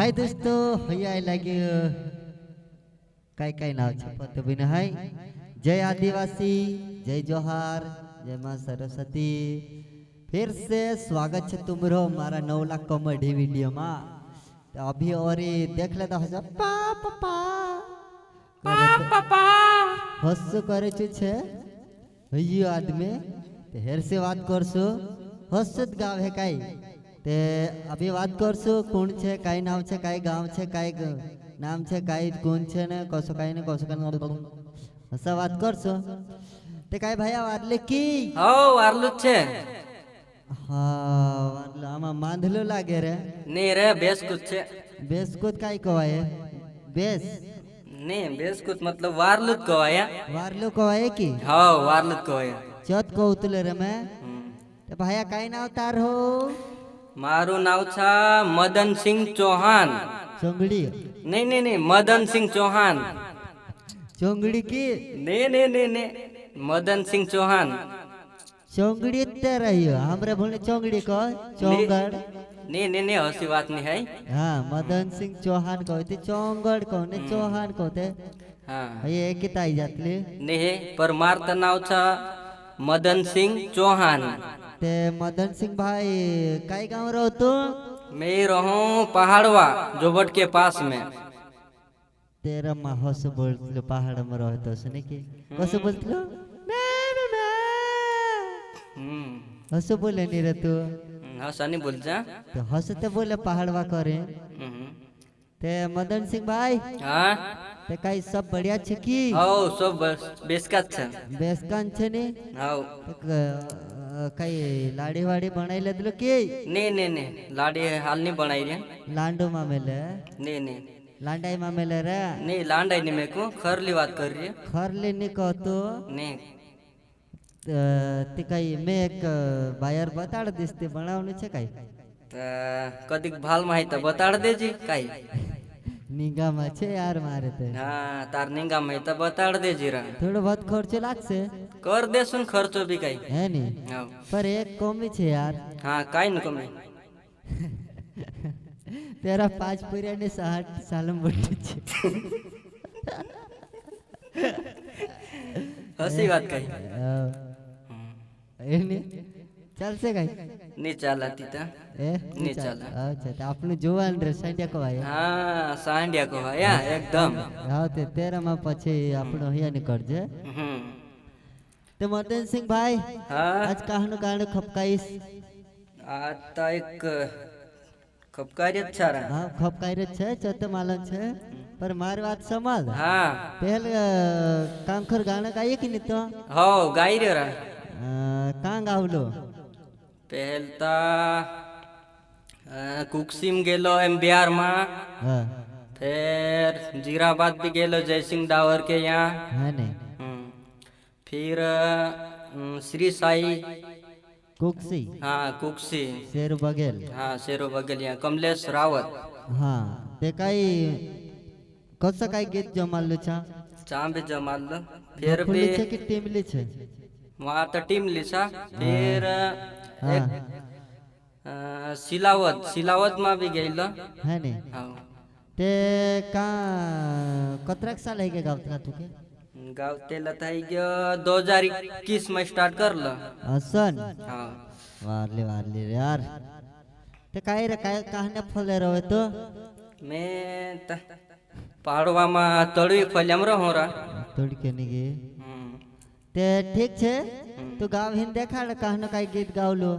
हाय दोस्तों हया लगे काय काय नाव छे पते बिना हाय जय आदिवासी जय जोहार जय मां सरस्वती। फिर से स्वागत है तुम्हारो हमारा 9 लाख कॉमेडी वीडियो में। तो अभी और देख लेता हो पापा पापा हस्सो करे छे हयो आदमी ते हेर से बात करसो हस्सत गाव है काई ते अभी बात करसो कोण छे काय नाव छे काय गाव छे काय नाम छे काय कोण छे ने कसो काय ने कसो काय असा बात करसो ते काय भैया वारले की हो वारलू छे हाँ वारलो आमा मांधलो लागे रे नहीं रे बेस कुछ छे बेसकुत काय कवाय बेस नहीं बेस कुछ मतलब वारलूत कवाया वारलो कवाय की हो वारलूत कवाया चत कौतले रे मैं ते भैया काय नाव तार हो मारू नाव छा मदन सिंह चौहान। चोंगड़ी नहीं नहीं नहीं मदन सिंह चौहान। चोंगड़ी की नहीं नहीं नहीं नहीं मदन सिंह चौहान। चोंगड़ी ते रहियो हमरे बोले चोंगड़ी को चोंगड़ नहीं नहीं नहीं हसी बात नहीं है। हाँ मदन सिंह चौहान कहते चोंगड़ कहते चौहान कहते हाँ ये किताई जातली नहीं पर मारता नाव छा मदन सिंह चौहान। ते मदन सिंह भाई काय गाँव रहो तू मैं रहूं पहाड़वा जोबट के पास में। तेरा माँ हस बोलते पहाड़ में रहो तो सुने की कसो बोलते लो हस बोले नहीं रे तू हसा नहीं बोल जा। तो हंसते बोले पहाड़वा करे ते मदन सिंह भाई हाँ ते काई सब बढ़िया छे की हो सब बेसका छे बेसकान छे ने हो काई लाड़ी वाड़ी बनाई लेदलो की नहीं नहीं नहीं लाड़ी हाल नहीं बनाई रे लांडो मामेले नहीं नहीं लांडाई मामेले रे नहीं लांडाई नहीं मेरे को खरली बात कर रही है खरले नहीं कहतो नहीं ते काई मैं एक बायर बताड़ दिसते बनावने छे काई कदी भाल माहिती बताड़ देजी काई निगा में छे यार मारे ते हाँ तार निंगा माहिती बताड़ देजी रा थोड़ा बहुत खर्चो लागसे कर दे सुन खर्चो भी काई है नी हाँ पर एक कमी छे यार हाँ काई न कमी तेरा 5 पुरिया ने 60 सालम बटे छे हसी बात काई एने ચાલશે કાઈ नहीं चालाती था એ नहीं चाला અચ્છા તો આપણે જોવાન રે સાંડ્યા કવાય हाँ सांडिया को या एकदम હા તે તેરામાં પછી આપણો અહીંયા નીકળજે તે મદન સિંહ ભાઈ हाँ આજ કહાનું કારણે ખપકાઈશ आता एक खपकारी अच्छा रहा હા ખપકાઈ રે છે ચત માલન છે પર મારી વાત સંભાળ हाँ પહેલ કાંખર ગાણા ગાઈએ કે નહીં તો हो गाई रे रहा કાં ગાવલો पहलता कुकसीम गेलो एम बिहार में હા फिर जीराबाद भी गेलो जयसिंह डावर के यहाँ હા ને फिर श्री साई કુકસી हाँ कुकसी શેર બગેલ हाँ शेरो बगल यहाँ कमलेश रावत હા તે કાઈ कसं काय गीत जमालो छा चांबे जमाल लो फिर भी फुली छे की टीमली छे वहाँ तो टीम लिसा फिर हाँ एक सिलावत सिलावत में भी गई लो है ने हाँ ते का कतराक साल है के गाव था तू के गाँव तेला था 2021 में स्टार्ट कर लो असन हाँ वारले रे यार ते काय रे काय कहने फले रहो तो मैं पहाड़वा में तड़वी फलियम रहो रा तोड़ के नहीं गे ते ठीक छे तू गाव हिन देखाड़ कहने काय गीत गावलो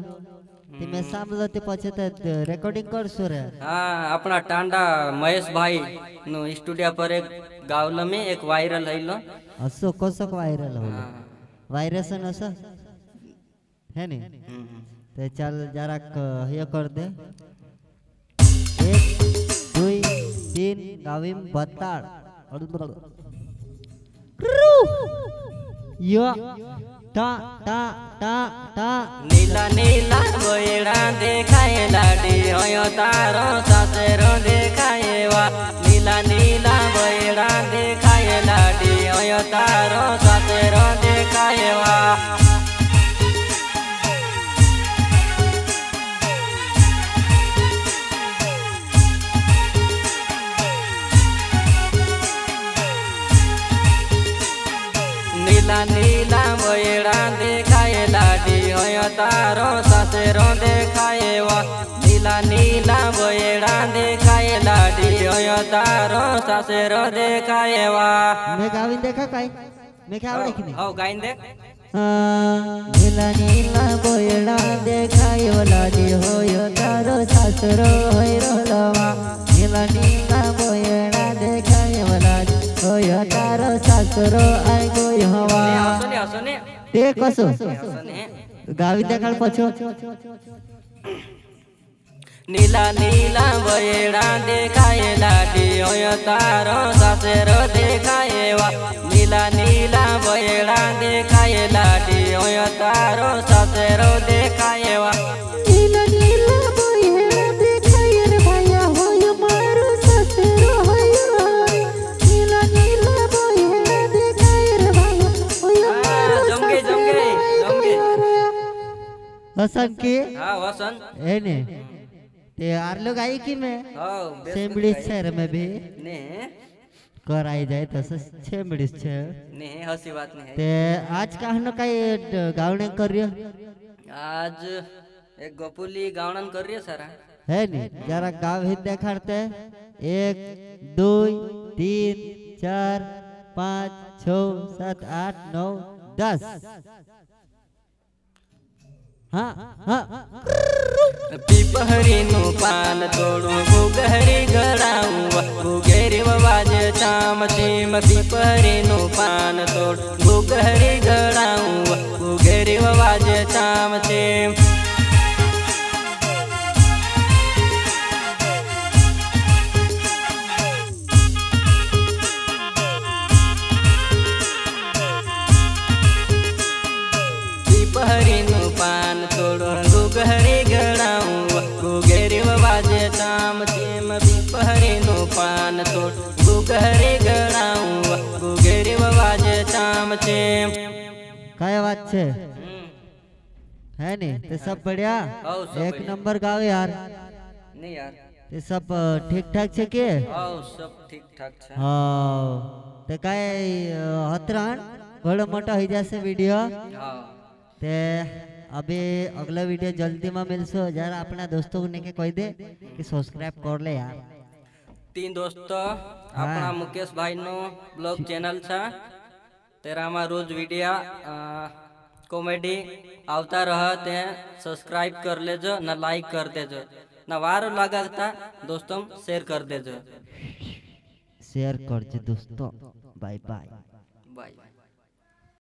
ते मैं सांभलो ते पछे ते रेकॉर्डिंग करसो रे हाँ अपना टांडा महेश भाई नो स्टूडियो पर एक गावलो में एक वायरल है लो असो कसक वायरल हो वायरस न असं है ने ते चल जरा हे कर दे 1 2 3 गाविम बताड़ यो टा टा टा टा नीला नीला गोयड़ा देखाए लाडी होयो तारो सासेरो देखाए वा नीला नीला गोयड़ा देखाए लाडी होयो तारो सासेरो देखाए वा તારો સાસરો દેખાય એવા નીલા નીલા બૈડા દેખાય લાડી હોય તારો સાસરો દેખાય એવા મેં ગાવી દેખા કાઈ મેં કે આવડે કે નહીં હવ ગાઈને દેખ નીલા નીલા બોયડા દેખાય લાડી હોય તારો સાસરો હોય રોલવા નીલા નીલા બોયડા દેખાય લાડી હોય તારો સાસરો આય ગોય હવા હસો ને તે કસો હસો ને ગાવી દેખાડ પછો નીલા નીલા બૈડા દેખાય લાડી હોય તારો સાસરો દેખાય એવા નીલા નીલા બૈડા દેખાય લાડી હોય તારો સાસરો દેખાય એવા નીલા નીલા બોયડા દેખાય રે ભાયા હોય મારો સાસરો હોય નીલા નીલા બોયડા દેખાય રે ભાયા હોય મારો જમગે જમગે જમગે हसन के હા વસન है ने ते आर लोग आई कि मैं હવ सेमड़ी शहर में भी ને कर आई जाए तो सेमड़ी छे ને હસી વાત ને ते आज कहनो काई गावने कर रियो આજ એક ગોપુલી ગાવણન કરીએ સારા है नी जरा गाव ही देखाड़ते 1 2 3 4 5 6 7 8 9 10 हाँ हाँ પીપહરી નું પાન તોડું ગુગહરી ગળાવું ગુગેરી વાજે ચામ ચીમ પીપહરી નું પાન તોડ ગુગહરી ગળાવું ગુગેરી વાજે ચામ ચીમ પીપહરી નું પાન તોડું ગુગહરી ગળાવું ગુગેરી વાજે ચામ ચીમ પીપહરી નું પાન તોડ ગુગહરી ગળાવું ગુગેરી વાજે ચામ ચીમ काय बात छे है नी ते सब बढ़िया हाउ, सब एक बढ़िया। नंबर गावे यार नहीं यार ते सब ठीक ठाक छे के आओ सब ठीक ठाक છે हाँ ते काय हतरान बड़ो मोटा हो जासे वीडियो हाँ ते अभी अगला वीडियो जल्दी में मिलसो जरा अपना दोस्तों ने के कोई दे कि सब्सक्राइब कर ले यार तीन दोस्तों अपना मुकेश भाई नो ब्लॉग चैनल છે તેરામાં રોજ વિડિયા કોમેડી આવતા રહે તે સબસ્ક્રાઇબ कर लेजो ना लाइक कर देजो ना वारो लागता दोस्तों शेयर कर देजो शेयर कर जे दोस्तों बाय बाय बाय